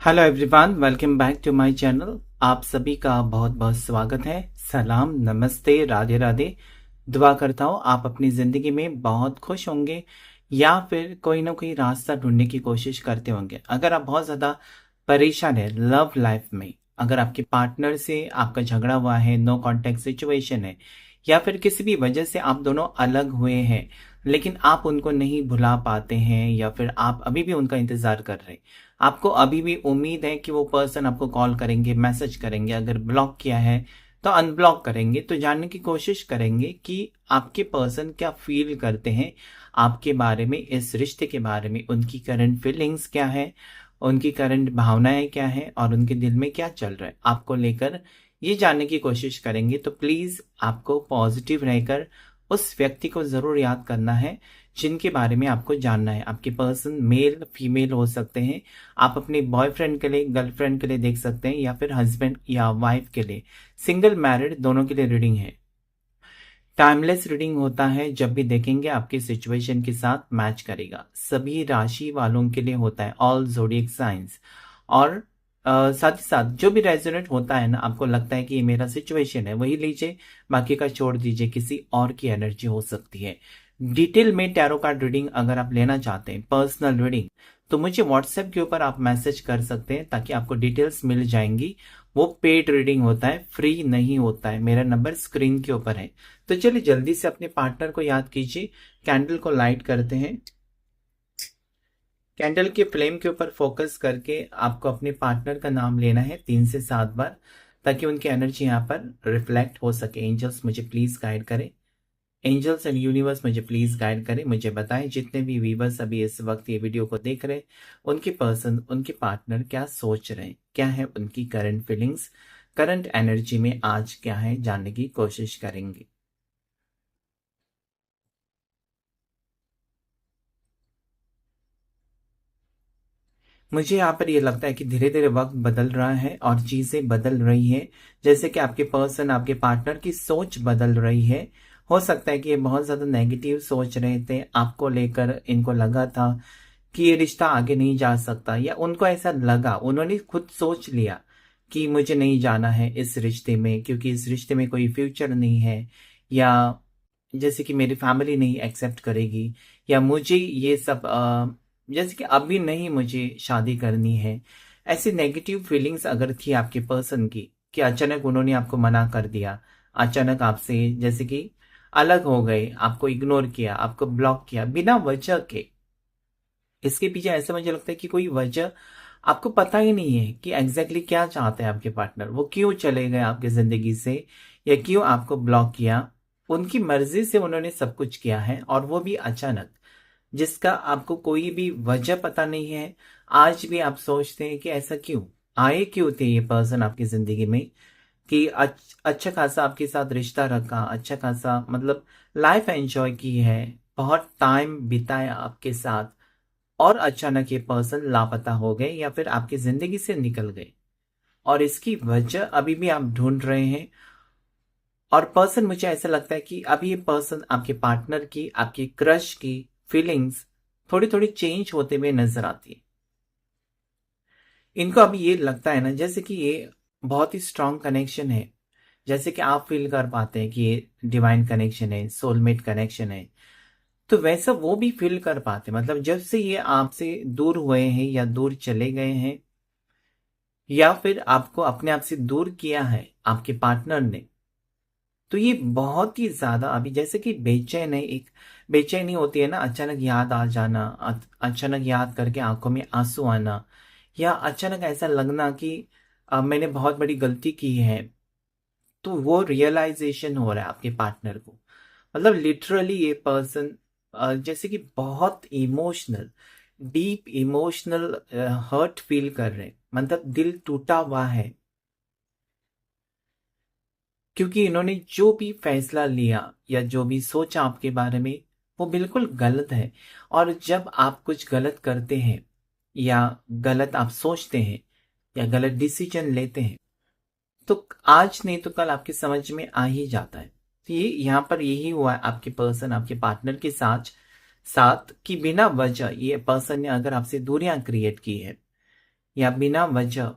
Hello everyone, welcome back to my channel. आप सभी का बहुत बहुत स्वागत है। सलाम, नमस्ते, राधे राधे। दुआ करता हूँ आप अपनी ज़िंदगी में बहुत खुश होंगे या फिर कोई ना कोई रास्ता ढूंढने की कोशिश करते होंगे। अगर आप बहुत ज़्यादा परेशान है लव लाइफ में, अगर आपके पार्टनर से आपका झगड़ा हुआ है, नो कांटेक्ट सिचुएशन है, या फिर किसी भी वजह से आप दोनों अलग हुए हैं लेकिन आप उनको नहीं भुला पाते हैं, या फिर आप अभी भी उनका इंतज़ार कर रहे हैं, आपको अभी भी उम्मीद है कि वो पर्सन आपको कॉल करेंगे, मैसेज करेंगे, अगर ब्लॉक किया है तो अनब्लॉक करेंगे, तो जानने की कोशिश करेंगे कि आपके पर्सन क्या फील करते हैं आपके बारे में, इस रिश्ते के बारे में, उनकी करंट फीलिंग्स क्या है, उनकी करंट भावनाएं क्या है और उनके दिल में क्या चल रहा है आपको लेकर, ये जानने की कोशिश करेंगे। तो प्लीज़ आपको पॉजिटिव रहकर उस व्यक्ति को ज़रूर याद करना है जिनके बारे में आपको जानना है। आपके पर्सन मेल फीमेल हो सकते हैं। आप अपने बॉयफ्रेंड के लिए, गर्लफ्रेंड के लिए देख सकते हैं, या फिर हस्बैंड या वाइफ के लिए, सिंगल मैरिड दोनों के लिए रीडिंग है। टाइमलेस रीडिंग होता है, जब भी देखेंगे आपके सिचुएशन के साथ मैच करेगा। सभी राशि वालों के लिए होता है, ऑल ज़ोडिएक साइंस। और साथ ही साथ जो भी रेजोनेट होता है ना, आपको लगता है कि ये मेरा सिचुएशन है, वही लीजिए, बाकी का छोड़ दीजिए, किसी और की एनर्जी हो सकती है। डिटेल में टैरो कार्ड रीडिंग अगर आप लेना चाहते हैं, पर्सनल रीडिंग, तो मुझे व्हाट्सएप के ऊपर आप मैसेज कर सकते हैं ताकि आपको डिटेल्स मिल जाएंगी। वो पेड रीडिंग होता है, फ्री नहीं होता है। मेरा नंबर स्क्रीन के ऊपर है। तो चलिए जल्दी से अपने पार्टनर को याद कीजिए। कैंडल को लाइट करते हैं। कैंडल के फ्लेम के ऊपर फोकस करके आपको अपने पार्टनर का नाम लेना है 3 से 7 बार, ताकि उनकी एनर्जी यहाँ पर रिफ्लेक्ट हो सके। एंजल्स मुझे प्लीज गाइड करें। एंजल्स एंड यूनिवर्स मुझे प्लीज गाइड करें। मुझे बताएं जितने भी व्यूवर्स अभी इस वक्त ये वीडियो को देख रहे हैं, उनके पर्सन, उनके पार्टनर क्या सोच रहे हैं, क्या है उनकी करंट फीलिंग्स, करंट एनर्जी में आज क्या है, जानने की कोशिश करेंगे। मुझे यहाँ पर ये लगता है कि धीरे धीरे वक्त बदल रहा है और चीजें बदल रही है। जैसे कि आपके पर्सन, आपके पार्टनर की सोच बदल रही है। हो सकता है कि ये बहुत ज्यादा नेगेटिव सोच रहे थे आपको लेकर, इनको लगा था कि ये रिश्ता आगे नहीं जा सकता, या उनको ऐसा लगा, उन्होंने खुद सोच लिया कि मुझे नहीं जाना है इस रिश्ते में, क्योंकि इस रिश्ते में कोई फ्यूचर नहीं है, या जैसे कि मेरी फैमिली नहीं एक्सेप्ट करेगी, या मुझे ये सब जैसे कि अभी नहीं मुझे शादी करनी है। ऐसी नेगेटिव फीलिंग्स अगर थी आपके पर्सन की, कि अचानक उन्होंने आपको मना कर दिया, अचानक आपसे जैसे कि अलग हो गए, आपको इग्नोर किया, आपको ब्लॉक किया बिना वजह के। इसके पीछे ऐसा मुझे लगता है कि कोई वजह आपको पता ही नहीं है कि एग्जैक्टली क्या चाहते हैं आपके पार्टनर, वो क्यों चले गए आपकी जिंदगी से, या क्यों आपको ब्लॉक किया। उनकी मर्जी से उन्होंने सब कुछ किया है, और वो भी अचानक, जिसका आपको कोई भी वजह पता नहीं है। आज भी आप सोचते हैं कि ऐसा क्यों आए, क्यों थे ये पर्सन आपकी जिंदगी में, कि अच्छा खासा आपके साथ रिश्ता रखा, अच्छा खासा मतलब लाइफ एंजॉय की है, बहुत टाइम बिताया आपके साथ, और अचानक ये पर्सन लापता हो गए या फिर आपकी जिंदगी से निकल गए, और इसकी वजह अभी भी आप ढूंढ रहे हैं। और पर्सन, मुझे ऐसा लगता है कि अभी ये पर्सन आपके पार्टनर की, आपकी क्रश की फीलिंग्स थोड़ी थोड़ी चेंज होते हुए नजर आती है। इनको अभी ये लगता है ना जैसे कि ये बहुत ही स्ट्रांग कनेक्शन है, जैसे कि आप फील कर पाते हैं कि ये डिवाइन कनेक्शन है, सोलमेट कनेक्शन है, तो वैसा वो भी फील कर पाते हैं। मतलब जब से ये आपसे दूर हुए हैं या दूर चले गए हैं, या फिर आपको अपने आप से दूर किया है आपके पार्टनर ने, तो ये बहुत ही ज्यादा अभी जैसे कि बेचैन है। एक बेचैनी होती है ना, अचानक याद आ जाना, अचानक याद करके आंखों में आंसू आना, या अचानक ऐसा लगना कि मैंने बहुत बड़ी गलती की है। तो वो रियलाइजेशन हो रहा है आपके पार्टनर को। मतलब लिटरली ये पर्सन जैसे कि बहुत emotional, deep emotional hurt feel कर रहे हैं, मतलब दिल टूटा हुआ है, क्योंकि इन्होंने जो भी फैसला लिया या जो भी सोचा आपके बारे में, वो बिल्कुल गलत है। और जब आप कुछ गलत करते हैं, या गलत आप सोचते हैं, या गलत डिसीजन लेते हैं, तो आज नहीं तो कल आपकी समझ में आ ही जाता है। तो ये यहाँ पर यही हुआ है आपके पर्सन, आपके पार्टनर के साथ कि बिना वजह ये पर्सन ने अगर आपसे दूरियां क्रिएट की है, या बिना वजह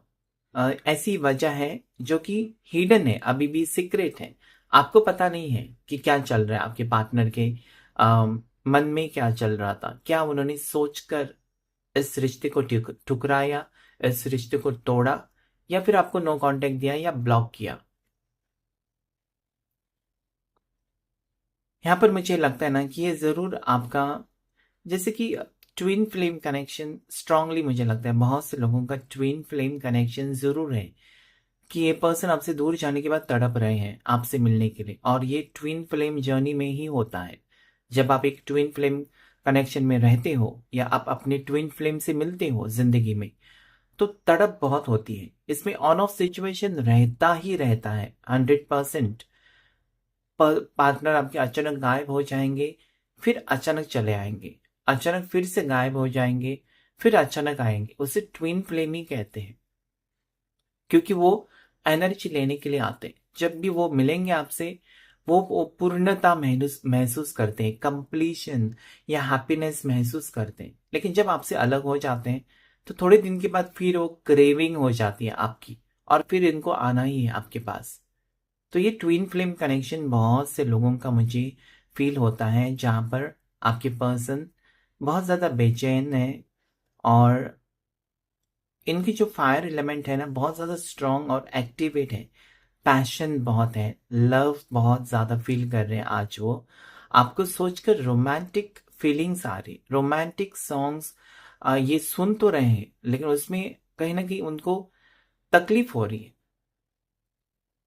ऐसी वजह है जो कि हिडन है, अभी भी सीक्रेट है। आपको पता नहीं है कि क्या चल रहा है आपके पार्टनर के मन में, क्या चल रहा था, क्या उन्होंने सोचकर इस रिश्ते को ठुकराया, इस रिश्ते को तोड़ा, या फिर आपको नो कांटेक्ट दिया या ब्लॉक किया। यहाँ पर मुझे लगता है ना कि ये ज़रूर आपका, जैसे कि ट्विन फ्लेम कनेक्शन स्ट्रांगली, मुझे लगता है बहुत से लोगों का ट्विन फ्लेम कनेक्शन ज़रूर है कि ये पर्सन आपसे दूर जाने के बाद तड़प रहे हैं आपसे मिलने के लिए, और ये ट्विन फ्लेम जर्नी में ही होता है। जब आप एक ट्विन फ्लेम कनेक्शन में रहते हो या आप अपने ट्विन फ्लेम से मिलते हो जिंदगी में, तो तड़प बहुत होती है। इसमें ऑन ऑफ सिचुएशन रहता ही रहता है 100%। पार्टनर आपके अचानक गायब हो जाएंगे, फिर अचानक चले आएंगे, अचानक फिर से गायब हो जाएंगे, फिर अचानक आएंगे। उसे ट्विन फ्लेम ही कहते हैं, क्योंकि वो एनर्जी लेने के लिए आते हैं। जब भी वो मिलेंगे आपसे, वो पूर्णता महसूस महसूस करते हैं, कंप्लीशन या हैप्पीनेस महसूस करते हैं। लेकिन जब आपसे अलग हो जाते हैं, तो थोड़े दिन के बाद फिर वो क्रेविंग हो जाती है आपकी, और फिर इनको आना ही है आपके पास। तो ये ट्विन फ्लेम कनेक्शन बहुत से लोगों का मुझे फील होता है, जहाँ पर आपके पर्सन बहुत ज़्यादा बेचैन है, और इनकी जो फायर एलिमेंट है ना, बहुत ज़्यादा स्ट्रॉन्ग और एक्टिवेट है। पैशन बहुत है, लव बहुत ज़्यादा फील कर रहे हैं आज वो। आपको सोचकर रोमांटिक फीलिंग्स आ रही, रोमांटिक सॉन्ग्स ये सुन तो रहे हैं, लेकिन उसमें कहीं ना कहीं उनको तकलीफ हो रही है,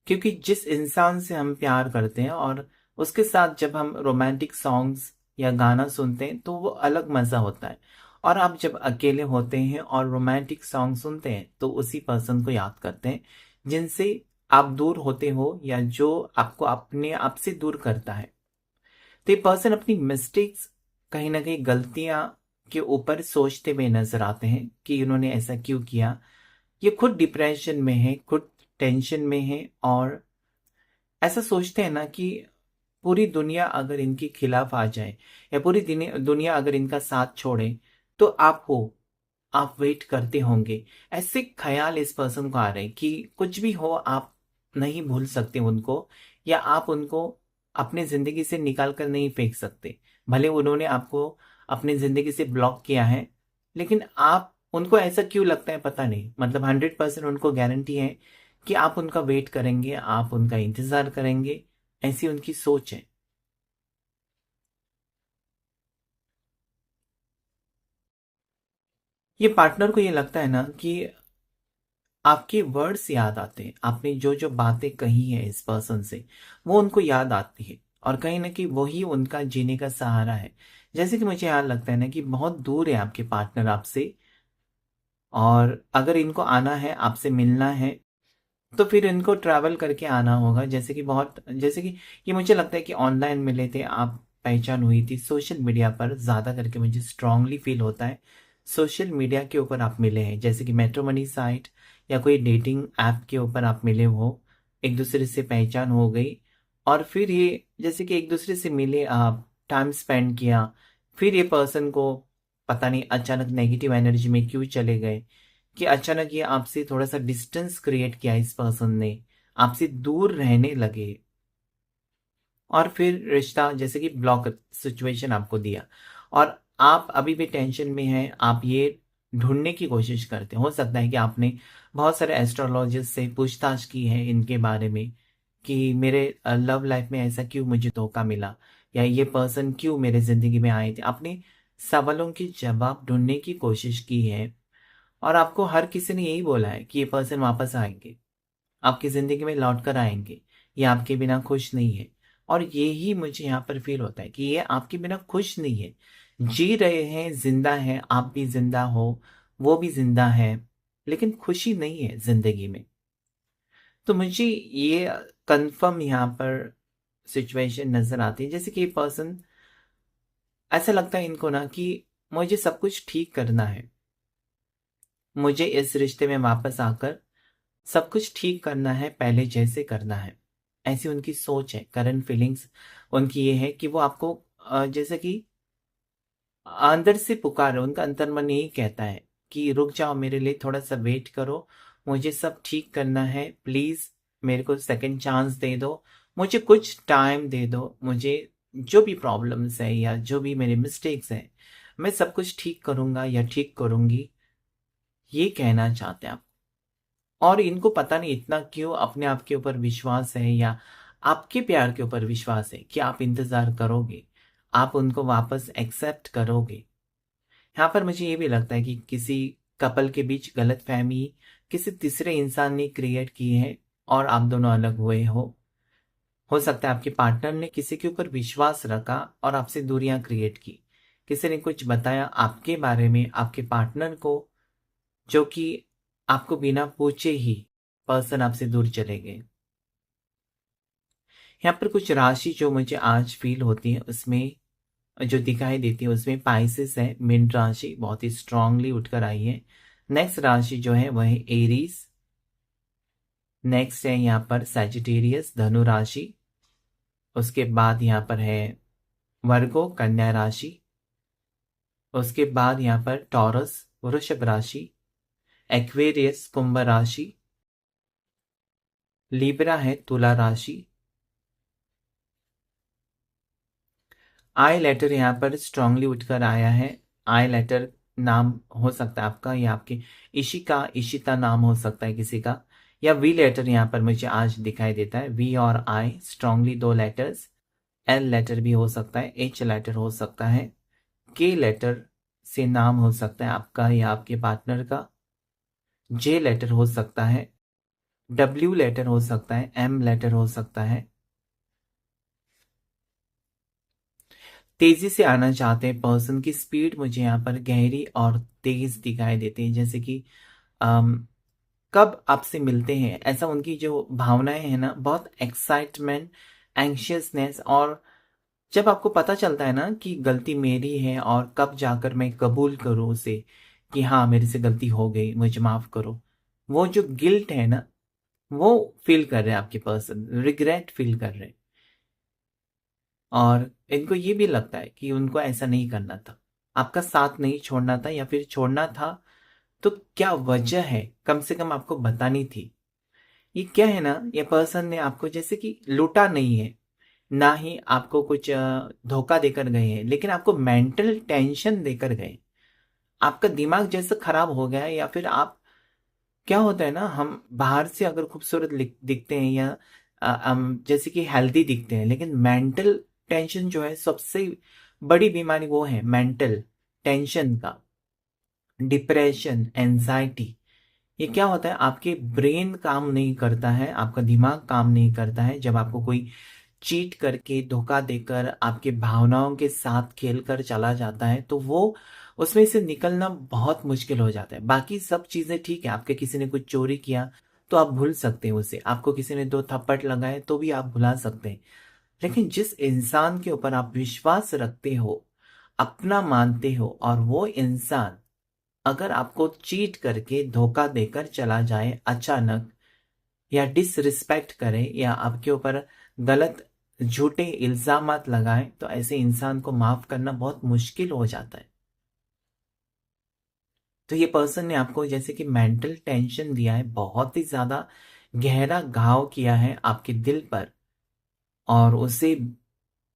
क्योंकि जिस इंसान से हम प्यार करते हैं और उसके साथ जब हम रोमांटिक सॉन्ग्स या गाना सुनते हैं, तो वो अलग मज़ा होता है। और आप जब अकेले होते हैं और रोमांटिक सॉन्ग सुनते हैं, तो उसी पर्सन को याद करते हैं जिनसे आप दूर होते हो, या जो आपको अपने आप से दूर करता है। तो ये पर्सन अपनी मिस्टेक्स, कहीं ना कहीं गलतियां के ऊपर सोचते हुए नजर आते हैं कि उन्होंने ऐसा क्यों किया। ये खुद डिप्रेशन में है, खुद टेंशन में है, और ऐसा सोचते हैं ना कि पूरी दुनिया अगर इनके खिलाफ आ जाए, या पूरी दुनिया अगर इनका साथ छोड़े, तो आप हो, आप वेट करते होंगे। ऐसे ख्याल इस पर्सन को आ रहे हैं कि कुछ भी हो, आप नहीं भूल सकते उनको, या आप उनको अपने जिंदगी से निकाल कर नहीं फेंक सकते। भले उन्होंने आपको अपनी जिंदगी से ब्लॉक किया है, लेकिन आप उनको, ऐसा क्यों लगता है पता नहीं, मतलब 100% उनको गारंटी है कि आप उनका वेट करेंगे, आप उनका इंतजार करेंगे। ऐसी उनकी सोच है। ये पार्टनर को ये लगता है ना कि आपके वर्ड्स याद आते हैं, आपने जो जो बातें कही है इस पर्सन से, वो उनको याद आती है, और कहीं ना कहीं वही उनका जीने का सहारा है। जैसे कि मुझे यहाँ लगता है ना कि बहुत दूर है आपके पार्टनर आपसे, और अगर इनको आना है, आपसे मिलना है, तो फिर इनको ट्रैवल करके आना होगा। जैसे कि ये मुझे लगता है कि ऑनलाइन मिले थे आप, पहचान हुई थी सोशल मीडिया पर, ज़्यादा करके मुझे स्ट्रांगली फील होता है सोशल मीडिया के ऊपर आप मिले हैं, जैसे कि मैट्रिमोनी साइट या कोई डेटिंग ऐप के ऊपर आप मिले हो, एक दूसरे से पहचान हो गई, और फिर ये जैसे कि एक दूसरे से मिले, आप टाइम स्पेंड किया, फिर ये पर्सन को पता नहीं अचानक नेगेटिव एनर्जी में क्यों चले गए, कि अचानक ये आपसे थोड़ा सा डिस्टेंस क्रिएट किया, इस पर्सन ने आपसे दूर रहने लगे, और फिर रिश्ता जैसे कि ब्लॉक सिचुएशन आपको दिया, और आप अभी भी टेंशन में हैं। आप ये ढूंढने की कोशिश करते हैं, हो सकता है कि आपने बहुत सारे एस्ट्रोलॉजिस्ट से पूछताछ की है इनके बारे में, कि मेरे लव लाइफ में ऐसा क्यों मुझे धोखा मिला, या ये पर्सन क्यों मेरे जिंदगी में आए थे। आपने सवालों के जवाब ढूंढने की कोशिश की है, और आपको हर किसी ने यही बोला है कि ये पर्सन वापस आएंगे, आपकी ज़िंदगी में लौट कर आएंगे, ये आपके बिना खुश नहीं है। और यही मुझे यहाँ पर फील होता है कि ये आपके बिना खुश नहीं है, जी रहे हैं, जिंदा है, आप भी जिंदा हो, वो भी जिंदा है, लेकिन खुशी नहीं है ज़िंदगी में। तो मुझे ये कंफर्म यहाँ पर सिचुएशन नज़र आती है, जैसे कि ये पर्सन, ऐसा लगता है इनको ना कि मुझे सब कुछ ठीक करना है, मुझे इस रिश्ते में वापस आकर सब कुछ ठीक करना है, पहले जैसे करना है। ऐसी उनकी सोच है, करंट फीलिंग्स उनकी ये है कि वो आपको जैसे कि अंदर से पुकार रहे, उनका अंतर्मन यही कहता है कि रुक जाओ, मेरे लिए थोड़ा सा वेट करो, मुझे सब ठीक करना है, प्लीज़ मेरे को सेकंड चांस दे दो, मुझे कुछ टाइम दे दो, मुझे जो भी प्रॉब्लम्स है या जो भी मेरे मिस्टेक्स हैं, मैं सब कुछ ठीक करूँगा या ठीक करूँगी, ये कहना चाहते हैं आप। और इनको पता नहीं इतना क्यों अपने आप के ऊपर विश्वास है या आपके प्यार के ऊपर विश्वास है कि आप इंतज़ार करोगे, आप उनको वापस एक्सेप्ट करोगे। यहाँ पर मुझे ये भी लगता है कि किसी कपल के बीच गलतफ़हमी किसी तीसरे इंसान ने क्रिएट की है और आप दोनों अलग हुए हो। हो सकता है आपके पार्टनर ने किसी के ऊपर विश्वास रखा और आपसे दूरियां क्रिएट की। किसी ने कुछ बताया आपके बारे में आपके पार्टनर को, जो कि आपको बिना पूछे ही पर्सन आपसे दूर चले गए। यहाँ पर कुछ राशि जो मुझे आज फील होती है उसमें जो दिखाई देती है उसमें पाइसेस है, मीन राशि बहुत ही स्ट्रांगली उठकर आई है। नेक्स्ट राशि जो है वह है एरीज। नेक्स्ट है यहाँ पर सैजिटेरियस धनु राशि। उसके बाद यहाँ पर है वर्गो कन्या राशि। उसके बाद यहाँ पर टॉरस वृषभ राशि, एक्वेरियस कुंभ राशि, लिब्रा है तुला राशि। आई लेटर यहाँ पर स्ट्रांगली उठकर आया है। आई लेटर नाम हो सकता है आपका या आपके इशिका इशिता नाम हो सकता है किसी का, या वी लेटर यहाँ पर मुझे आज दिखाई देता है। वी और आई स्ट्रांगली दो लेटर्स। एल लेटर भी हो सकता है, एच लेटर हो सकता है, के लेटर से नाम हो सकता है आपका या आपके पार्टनर का, जे लेटर हो सकता है, डब्ल्यू लेटर हो सकता है, एम लेटर हो सकता है। तेजी से आना चाहते हैं पर्सन की स्पीड मुझे यहाँ पर गहरी और तेज दिखाई देती है, जैसे कि कब आपसे मिलते हैं ऐसा उनकी जो भावनाएं हैं ना, बहुत एक्साइटमेंट, एंशियसनेस, और जब आपको पता चलता है ना कि गलती मेरी है और कब जाकर मैं कबूल करूं उसे कि हाँ मेरे से गलती हो गई, मुझे माफ करो, वो जो गिल्ट है ना वो फील कर रहे हैं आपके पर्सन, रिग्रेट फील कर रहे हैं। और इनको ये भी लगता है कि उनको ऐसा नहीं करना था, आपका साथ नहीं छोड़ना था, या फिर छोड़ना था तो क्या वजह है कम से कम आपको बतानी थी। ये क्या है ना, ये पर्सन ने आपको जैसे कि लूटा नहीं है, ना ही आपको कुछ धोखा देकर गए हैं, लेकिन आपको मेंटल टेंशन देकर गए। आपका दिमाग जैसे खराब हो गया है, या फिर आप, क्या होता है ना, हम बाहर से अगर खूबसूरत दिखते हैं या जैसे कि हेल्दी दिखते हैं, लेकिन मेंटल टेंशन जो है सबसे बड़ी बीमारी वो है मेंटल टेंशन का, डिप्रेशन, एंजाइटी। ये क्या होता है, आपके ब्रेन काम नहीं करता है, आपका दिमाग काम नहीं करता है जब आपको कोई चीट करके धोखा देकर आपके भावनाओं के साथ खेलकर चला जाता है, तो वो उसमें से निकलना बहुत मुश्किल हो जाता है। बाकी सब चीजें ठीक है, आपके किसी ने कुछ चोरी किया तो आप भूल सकते हैं उसे, आपको किसी ने दो थप्पड़ लगाए तो भी आप भुला सकते हैं, लेकिन जिस इंसान के ऊपर आप विश्वास रखते हो, अपना मानते हो, और वो इंसान अगर आपको चीट करके धोखा देकर चला जाए अचानक, या डिसरिस्पेक्ट करे, या आपके ऊपर गलत झूठे इल्जामात लगाए, तो ऐसे इंसान को माफ करना बहुत मुश्किल हो जाता है। तो ये पर्सन ने आपको जैसे कि मेंटल टेंशन दिया है, बहुत ही ज्यादा गहरा घाव किया है आपके दिल पर, और उसे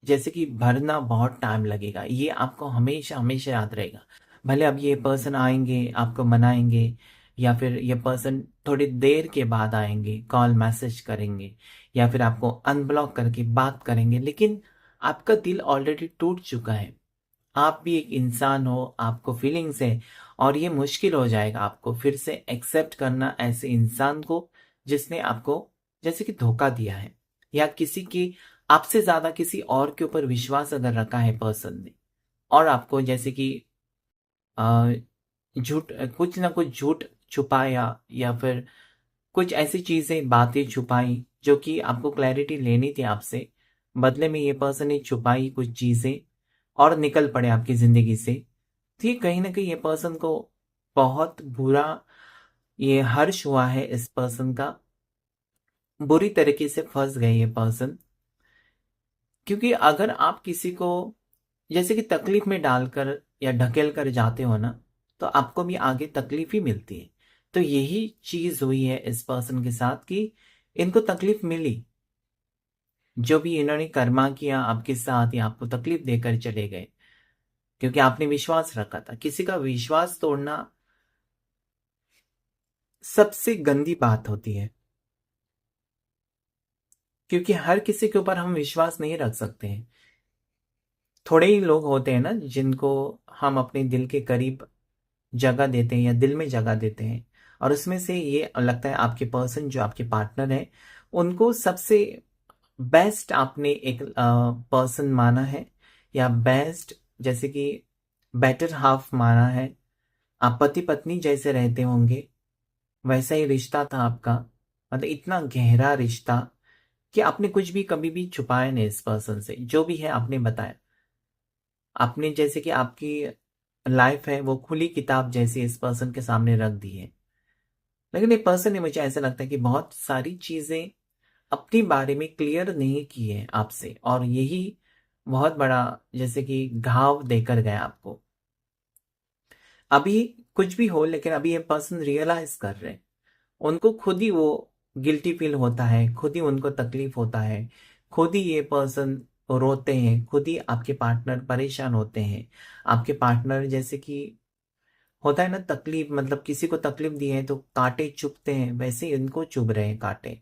जैसे कि भरना बहुत टाइम लगेगा, ये आपको हमेशा हमेशा याद रहेगा। भले अब ये पर्सन आएंगे आपको मनाएंगे, या फिर ये पर्सन थोड़ी देर के बाद आएंगे, कॉल मैसेज करेंगे, या फिर आपको अनब्लॉक करके बात करेंगे, लेकिन आपका दिल ऑलरेडी टूट चुका है। आप भी एक इंसान हो, आपको फीलिंग्स है, और ये मुश्किल हो जाएगा आपको फिर से एक्सेप्ट करना ऐसे इंसान को जिसने आपको जैसे कि धोखा दिया है, या किसी की आपसे ज्यादा किसी और के ऊपर विश्वास अगर रखा है पर्सन ने, और आपको जैसे कि अ, झूठ, कुछ ना कुछ झूठ छुपाया, या फिर कुछ ऐसी चीजें बातें छुपाई जो कि आपको क्लैरिटी लेनी थी आपसे, बदले में ये पर्सन ने छुपाई कुछ चीजें और निकल पड़े आपकी जिंदगी से। तो ये कहीं ना कहीं ये पर्सन को बहुत बुरा ये हर्ष हुआ है, इस पर्सन का बुरी तरीके से फंस गए ये पर्सन। क्योंकि अगर आप किसी को जैसे कि तकलीफ में डालकर या ढकेल कर जाते हो ना, तो आपको भी आगे तकलीफ ही मिलती है। तो यही चीज हुई है इस पर्सन के साथ कि इनको तकलीफ मिली। जो भी इन्होंने कर्मा किया आपके साथ या आपको तकलीफ देकर चले गए, क्योंकि आपने विश्वास रखा था। किसी का विश्वास तोड़ना सबसे गंदी बात होती है, क्योंकि हर किसी के ऊपर हम विश्वास नहीं रख सकते हैं। थोड़े ही लोग होते हैं ना जिनको हम अपने दिल के करीब जगह देते हैं या दिल में जगह देते हैं, और उसमें से ये लगता है आपके पर्सन जो आपके पार्टनर है उनको सबसे बेस्ट आपने एक पर्सन माना है, या बेस्ट जैसे कि बेटर हाफ माना है। आप पति पत्नी जैसे रहते होंगे, वैसा ही रिश्ता था आपका। मतलब इतना गहरा रिश्ता कि आपने कुछ भी कभी भी छुपाया नहीं इस पर्सन से, जो भी है आपने बताया। आपने जैसे कि आपकी लाइफ है वो खुली किताब जैसी इस पर्सन के सामने रख दी है। लेकिन ये पर्सन ने, मुझे ऐसा लगता है कि बहुत सारी चीजें अपने बारे में क्लियर नहीं की है आपसे, और यही बहुत बड़ा जैसे कि घाव देकर गया आपको। अभी कुछ भी हो, लेकिन अभी ये पर्सन रियलाइज कर रहे हैं, उनको खुद ही वो गिल्टी फील होता है, खुद ही उनको तकलीफ होता है, खुद ही ये पर्सन रोते हैं, खुद ही आपके पार्टनर परेशान होते हैं। आपके पार्टनर जैसे कि होता है ना तकलीफ, मतलब किसी को तकलीफ दी है तो कांटे चुभते हैं, वैसे ही इनको चुभ रहे हैं कांटे,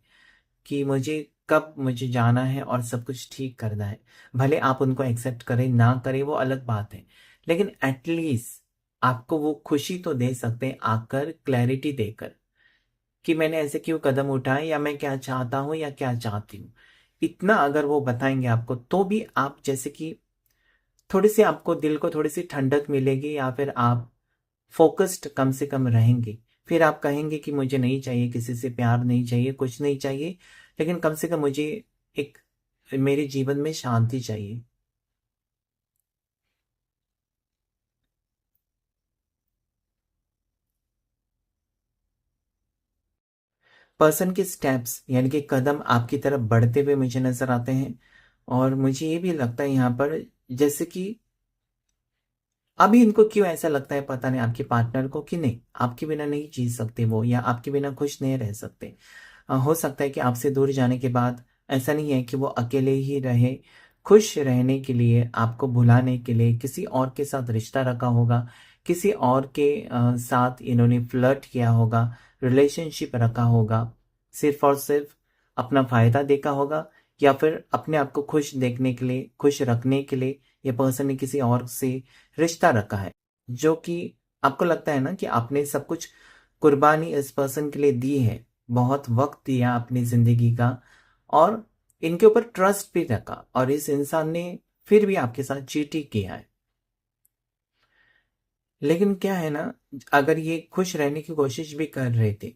कि मुझे जाना है और सब कुछ ठीक करना है। भले आप उनको एक्सेप्ट करें ना करें वो अलग बात है, लेकिन एटलीस्ट आपको वो खुशी तो दे सकते हैं आकर, क्लैरिटी देकर कि मैंने ऐसे क्यों कदम उठाए, या मैं क्या चाहता हूं या क्या चाहती हूँ। इतना अगर वो बताएंगे आपको, तो भी आप जैसे कि थोड़ी सी आपको दिल को थोड़ी सी ठंडक मिलेगी, या फिर आप फोकस्ड कम से कम रहेंगे। फिर आप कहेंगे कि मुझे नहीं चाहिए, किसी से प्यार नहीं चाहिए, कुछ नहीं चाहिए, लेकिन कम से कम मुझे एक मेरे जीवन में शांति चाहिए। पर्सन के स्टेप्स यानी कि कदम आपकी तरफ बढ़ते हुए मुझे नजर आते हैं। और मुझे ये भी लगता है यहाँ पर, जैसे कि अभी इनको क्यों ऐसा लगता है पता नहीं आपके पार्टनर को, कि नहीं आपके बिना नहीं जी सकते वो, या आपके बिना खुश नहीं रह सकते। हो सकता है कि आपसे दूर जाने के बाद ऐसा नहीं है कि वो अकेले ही रहे, खुश रहने के लिए, आपको भुलाने के लिए किसी और के साथ रिश्ता रखा होगा, किसी और के साथ इन्होंने फ्लर्ट किया होगा, रिलेशनशिप रखा होगा, सिर्फ और सिर्फ अपना फायदा देखा होगा, या फिर अपने आप को खुश देखने के लिए, खुश रखने के लिए ये पर्सन ने किसी और से रिश्ता रखा है। जो कि आपको लगता है ना कि आपने सब कुछ कुर्बानी इस पर्सन के लिए दी है, बहुत वक्त दिया अपनी जिंदगी का, और इनके ऊपर ट्रस्ट भी रखा, और इस इंसान ने फिर भी आपके साथ चीटिंग किया है। लेकिन क्या है ना, अगर ये खुश रहने की कोशिश भी कर रहे थे,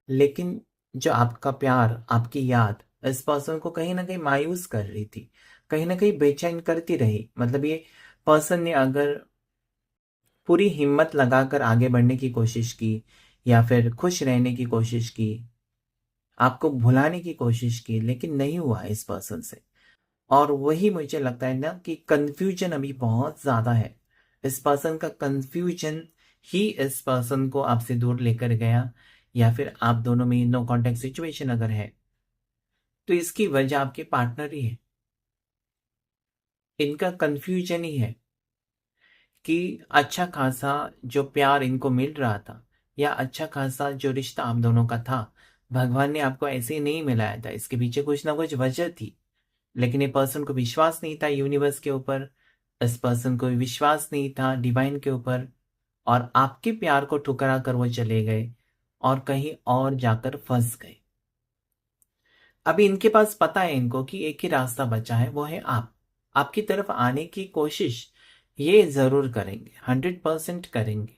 लेकिन जो आपका प्यार, आपकी याद इस पर्सन को कहीं ना कहीं मायूस कर रही थी, कहीं ना कहीं बेचैन करती रही। मतलब ये पर्सन ने अगर पूरी हिम्मत लगाकर आगे बढ़ने की कोशिश की, या फिर खुश रहने की कोशिश की, आपको भुलाने की कोशिश की, लेकिन नहीं हुआ इस पर्सन से। और वही मुझे लगता है ना कि कंफ्यूजन अभी बहुत ज्यादा है। इस पर्सन का कंफ्यूजन ही इस पर्सन को आपसे दूर लेकर गया, या फिर आप दोनों में नो कांटेक्ट सिचुएशन अगर है, तो इसकी वजह आपके पार्टनर ही है। इनका कंफ्यूजन ही है कि अच्छा खासा जो प्यार इनको मिल रहा था, या अच्छा खासा जो रिश्ता आप दोनों का था, भगवान ने आपको ऐसे ही नहीं मिलाया था, इसके पीछे कुछ ना कुछ वजह थी। लेकिन ये पर्सन को विश्वास नहीं था यूनिवर्स के ऊपर, इस पर्सन को विश्वास नहीं था डिवाइन के ऊपर, और आपके प्यार को ठुकरा कर वो चले गए और कहीं और जाकर फंस गए। अभी इनके पास पता है इनको कि एक ही रास्ता बचा है, वो है आप। आपकी तरफ आने की कोशिश ये जरूर करेंगे, 100% करेंगे,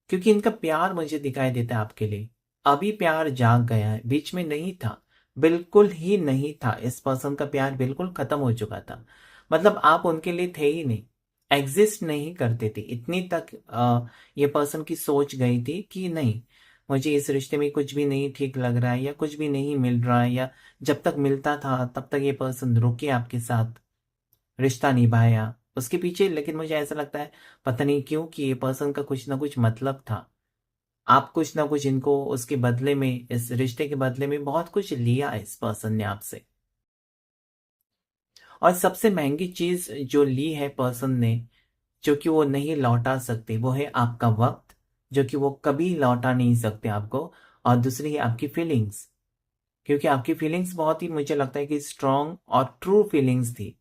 क्योंकि इनका प्यार मुझे दिखाई देता है आपके लिए। अभी प्यार जाग गया है, बीच में नहीं था, बिल्कुल ही नहीं था। इस पर्सन का प्यार बिल्कुल खत्म हो चुका था। मतलब आप उनके लिए थे ही नहीं, एग्जिस्ट नहीं करते थे। इतनी तक ये पर्सन की सोच गई थी कि नहीं, मुझे इस रिश्ते में कुछ भी नहीं ठीक लग रहा है, या कुछ भी नहीं मिल रहा है, या जब तक मिलता था तब तक ये पर्सन रुके आपके साथ, रिश्ता निभाया, उसके पीछे, लेकिन मुझे ऐसा लगता है पता नहीं क्यों कि ये पर्सन का कुछ ना कुछ मतलब था। आप कुछ ना कुछ इनको उसके बदले में, इस रिश्ते के बदले में बहुत कुछ लिया इस पर्सन ने आपसे। और सबसे महंगी चीज जो ली है पर्सन ने, जो कि वो नहीं लौटा सकते, वो है आपका वक्त, जो कि वो कभी लौटा नहीं सकते आपको। और दूसरी है आपकी फीलिंग्स, क्योंकि आपकी फीलिंग्स बहुत ही, मुझे लगता है कि स्ट्रांग और ट्रू फीलिंग्स थी।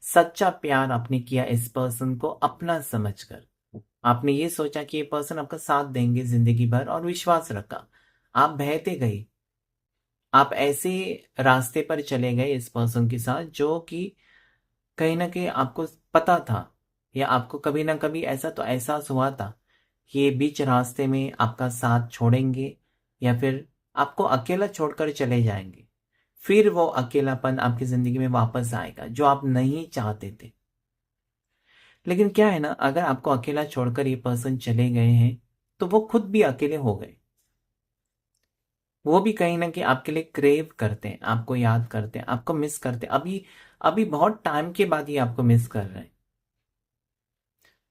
सच्चा प्यार आपने किया इस पर्सन को अपना समझकर। आपने ये सोचा कि ये पर्सन आपका साथ देंगे जिंदगी भर, और विश्वास रखा। आप बहते गए, आप ऐसे रास्ते पर चले गए इस पर्सन के साथ जो कि कहीं ना कहीं आपको पता था, या आपको कभी ना कभी ऐसा तो एहसास हुआ था कि ये बीच रास्ते में आपका साथ छोड़ेंगे, या फिर आपको अकेला छोड़कर चले जाएंगे। फिर वो अकेलापन आपकी जिंदगी में वापस आएगा जो आप नहीं चाहते थे। लेकिन क्या है ना, अगर आपको अकेला छोड़कर ये पर्सन चले गए हैं, तो वो खुद भी अकेले हो गए। वो भी कहीं ना कहीं आपके लिए क्रेव करते हैं, आपको याद करते हैं, आपको मिस करते हैं। अभी अभी बहुत टाइम के बाद ये आपको मिस कर रहे हैं।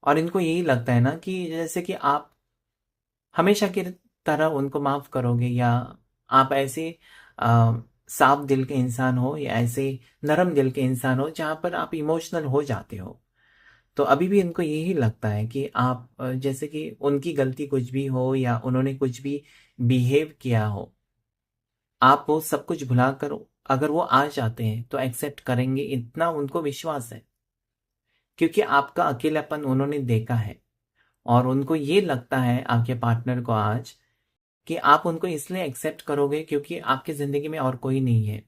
और इनको यही लगता है ना कि जैसे कि आप हमेशा की तरह उनको माफ करोगे, या आप ऐसे आ, साफ दिल के इंसान हो, या ऐसे नरम दिल के इंसान हो जहां पर आप इमोशनल हो जाते हो। तो अभी भी इनको यही लगता है कि आप जैसे कि उनकी गलती कुछ भी हो, या उन्होंने कुछ भी बिहेव किया हो, आप वो सब कुछ भुलाकर अगर वो आ जाते हैं तो एक्सेप्ट करेंगे, इतना उनको विश्वास है। क्योंकि आपका अकेलापन उन्होंने देखा है, और उनको ये लगता है आपके पार्टनर को आज, कि आप उनको इसलिए एक्सेप्ट करोगे क्योंकि आपकी जिंदगी में और कोई नहीं है।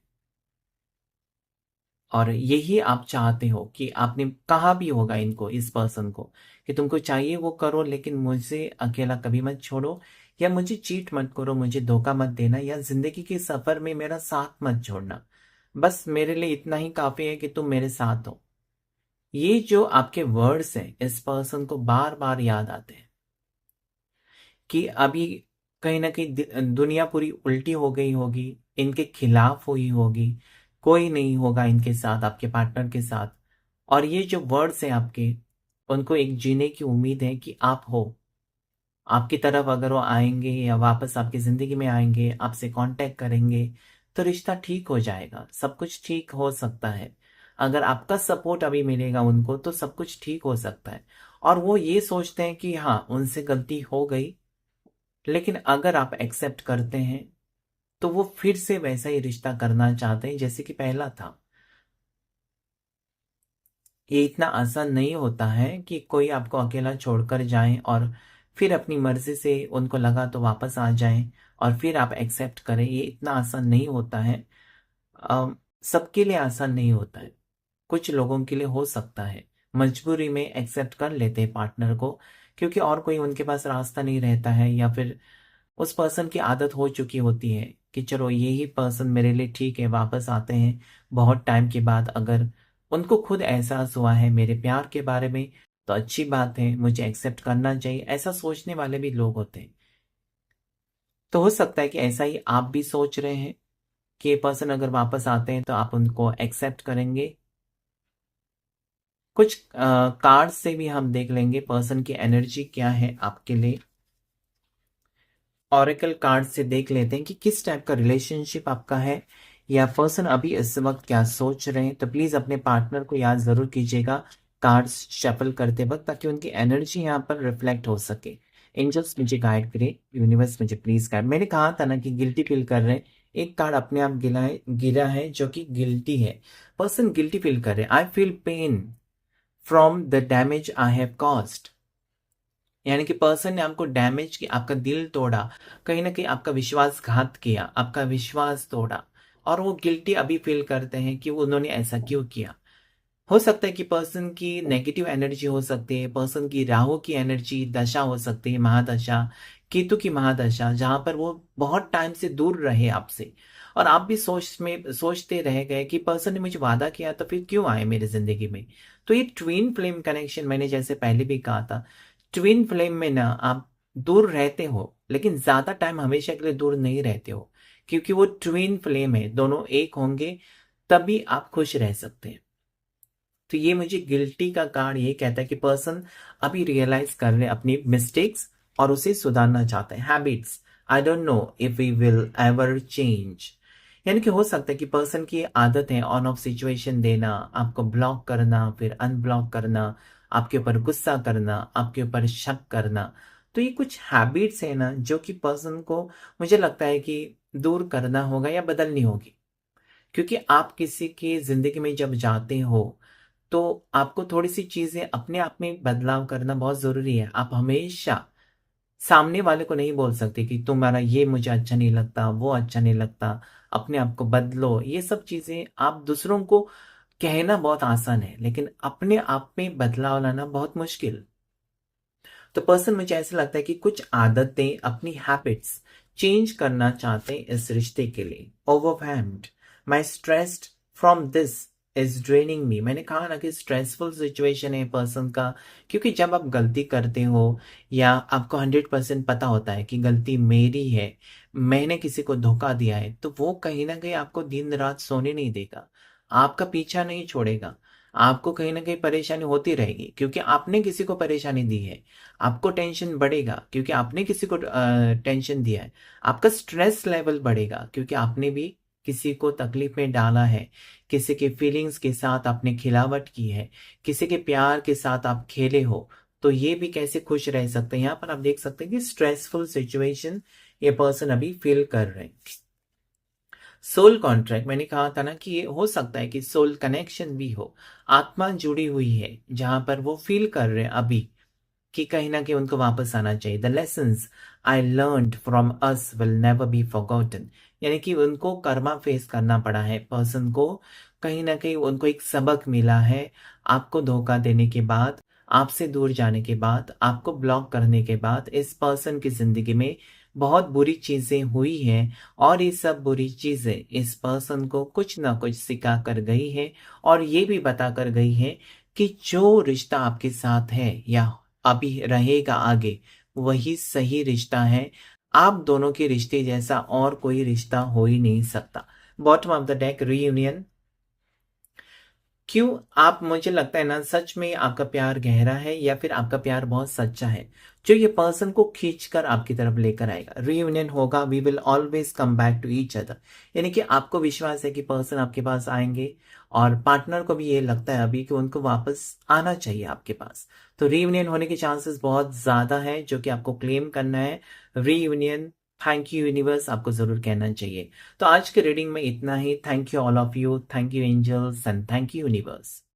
और यही आप चाहते हो कि आपने कहा भी होगा इनको, इस पर्सन को, कि तुमको चाहिए वो करो, लेकिन मुझे अकेला कभी मत छोड़ो, या मुझे चीट मत करो, मुझे धोखा मत देना, या जिंदगी के सफर में मेरा साथ मत छोड़ना। बस मेरे लिए इतना ही काफी है कि तुम मेरे साथ हो। ये जो आपके वर्ड्स हैं इस पर्सन को बार बार याद आते हैं कि अभी कहीं ना कहीं दुनिया पूरी उल्टी हो गई होगी, इनके खिलाफ हुई होगी, कोई नहीं होगा इनके साथ, आपके पार्टनर के साथ। और ये जो वर्ड्स हैं आपके, उनको एक जीने की उम्मीद है कि आप हो। आपकी तरफ अगर वो आएंगे, या वापस आपकी जिंदगी में आएंगे, आपसे कांटेक्ट करेंगे, तो रिश्ता ठीक हो जाएगा, सब कुछ ठीक हो सकता है। अगर आपका सपोर्ट अभी मिलेगा उनको, तो सब कुछ ठीक हो सकता है। और वो ये सोचते हैं कि हाँ, उनसे गलती हो गई, लेकिन अगर आप एक्सेप्ट करते हैं, तो वो फिर से वैसा ही रिश्ता करना चाहते हैं जैसे कि पहला था। ये इतना आसान नहीं होता है कि कोई आपको अकेला छोड़कर जाए, और फिर अपनी मर्जी से उनको लगा तो वापस आ जाए, और फिर आप एक्सेप्ट करें। ये इतना आसान नहीं होता है। सबके लिए आसान नहीं होता है। कुछ लोगों के लिए हो सकता है, मजबूरी में एक्सेप्ट कर लेते हैं पार्टनर को, क्योंकि और कोई उनके पास रास्ता नहीं रहता है, या फिर उस पर्सन की आदत हो चुकी होती है कि चलो यही पर्सन मेरे लिए ठीक है, वापस आते हैं बहुत टाइम के बाद। अगर उनको खुद एहसास हुआ है मेरे प्यार के बारे में, तो अच्छी बात है, मुझे एक्सेप्ट करना चाहिए, ऐसा सोचने वाले भी लोग होते हैं। तो हो सकता है कि ऐसा ही आप भी सोच रहे हैं कि ये पर्सन अगर वापस आते हैं तो आप उनको एक्सेप्ट करेंगे। कुछ कार्ड से भी हम देख लेंगे पर्सन की एनर्जी क्या है आपके लिए। ऑरेकल कार्ड से देख लेते हैं कि किस टाइप का रिलेशनशिप आपका है, या पर्सन अभी इस वक्त क्या सोच रहे हैं। तो प्लीज अपने पार्टनर को याद जरूर कीजिएगा कार्ड्स शफल करते वक्त, ताकि उनकी एनर्जी यहाँ पर रिफ्लेक्ट हो सके। एंजल्स मुझे गाइड करे, यूनिवर्स मुझे प्लीज गाइड। मैंने कहा था ना कि गिल्टी फील कर रहे हैं। एक कार्ड अपने आप गिरा है जो कि गिल्टी है। पर्सन गिल्टी फील कर रहे हैं। I feel pain from the damage I have caused. यानी कि पर्सन ने आपको डैमेज किया, आपका दिल तोड़ा, कहीं ना कहीं आपका विश्वासघात किया, आपका विश्वास तोड़ा, और वो गिल्टी अभी फील करते हैं कि उन्होंने ऐसा क्यों किया। हो सकता है कि पर्सन की नेगेटिव एनर्जी हो सकती है, पर्सन की राहु की एनर्जी दशा हो सकती है, महादशा, केतु की महादशा, जहां पर वो बहुत टाइम से दूर रहे आपसे, और आप भी सोचते रह गए कि पर्सन ने मुझे वादा किया तो फिर क्यों आए मेरी जिंदगी में। तो ये ट्विन फ्लेम कनेक्शन, मैंने जैसे पहले भी कहा था, ट्विन फ्लेम में ना आप दूर रहते हो, लेकिन ज्यादा टाइम हमेशा के लिए दूर नहीं रहते हो, क्योंकि वो ट्विन फ्लेम है, दोनों एक होंगे तभी आप खुश रह सकते हैं। तो ये मुझे गिल्टी का कार्ड ये कहता है कि पर्सन अभी रियलाइज कर रहे हैं अपनी मिस्टेक्स और उसे सुधारना चाहते हैं। Habits, I don't know if we will ever change. यानी कि हो सकता है कि पर्सन की आदत है ऑन ऑफ सिचुएशन देना, आपको ब्लॉक करना, फिर अनब्लॉक करना, आपके ऊपर गुस्सा करना, आपके ऊपर शक करना। तो ये कुछ हैबिट्स है ना जो कि पर्सन को मुझे लगता है कि दूर करना होगा या बदलनी होगी। क्योंकि आप किसी की जिंदगी में जब जाते हो तो आपको थोड़ी सी चीजें अपने आप में बदलाव करना बहुत जरूरी है। आप हमेशा सामने वाले को नहीं बोल सकते कि तुम्हारा ये मुझे अच्छा नहीं लगता, वो अच्छा नहीं लगता, अपने आप को बदलो। ये सब चीजें आप दूसरों को कहना बहुत आसान है, लेकिन अपने आप में बदलाव लाना बहुत मुश्किल। तो पर्सन मुझे ऐसा लगता है कि कुछ आदतें, अपनी हैबिट्स चेंज करना चाहते हैं इस रिश्ते के लिए। Overwhelmed, my stressed from this is draining me. मैंने कहा ना कि स्ट्रेसफुल सिचुएशन है पर्सन का, क्योंकि जब आप गलती करते हो या आपको 100% पता होता है कि गलती मेरी है, मैंने किसी को धोखा दिया है, तो वो कहीं ना कहीं आपको दिन रात सोने नहीं देगा, आपका पीछा नहीं छोड़ेगा। आपको कहीं ना कहीं परेशानी होती रहेगी क्योंकि आपने किसी को परेशानी दी है। आपको टेंशन बढ़ेगा क्योंकि आपने किसी को टेंशन दिया है। आपका स्ट्रेस लेवल बढ़ेगा क्योंकि आपने भी किसी को तकलीफ में डाला है, किसी के फीलिंग्स के साथ आपने खिलावट की है, किसी के प्यार के साथ आप खेले हो। तो ये भी कैसे खुश रह सकते हैं। यहाँ पर आप देख सकते हैं कि स्ट्रेसफुल सिचुएशन ये पर्सन अभी फील कर रहे हैं। सोल कॉन्ट्रैक्ट, मैंने कहा था ना कि ये हो सकता है कि सोल कनेक्शन भी हो, आत्मा जुड़ी हुई है, जहां पर वो फील कर रहे हैं अभी कि कहीं ना कहीं उनको वापस आना चाहिए। The lessons I learned from us will never be forgotten. यानी कि उनको कर्मा फेस करना पड़ा है पर्सन को, कहीं ना कहीं उनको एक सबक मिला है। आपको धोखा देने के बाद, आपसे दूर जाने के बाद, आपको ब्लॉक करने के बाद इस पर्सन की जिंदगी में बहुत बुरी चीजें हुई हैं, और ये सब बुरी चीजें इस पर्सन को कुछ ना कुछ सिखा कर गई है, और ये भी बता कर गई है कि जो रिश्ता आपके साथ है या अभी रहेगा आगे, वही सही रिश्ता है। आप दोनों के रिश्ते जैसा और कोई रिश्ता हो ही नहीं सकता। Bottom of the deck, reunion. क्यों आप, मुझे लगता है ना, सच में आपका प्यार गहरा है या फिर आपका प्यार बहुत सच्चा है जो ये पर्सन को खींच कर आपकी तरफ लेकर आएगा। रीयूनियन होगा, we will always come back to each other. यानी कि आपको विश्वास है कि पर्सन आपके पास आएंगे, और पार्टनर को भी ये लगता है अभी कि उनको वापस आना चाहिए आपके पास। तो रीयूनियन होने के चांसेस बहुत ज्यादा है, जो कि आपको क्लेम करना है। रीयूनियन, थैंक यू यूनिवर्स, आपको जरूर कहना चाहिए। तो आज के रीडिंग में इतना ही। Thank you all of you, thank you angels and thank you universe.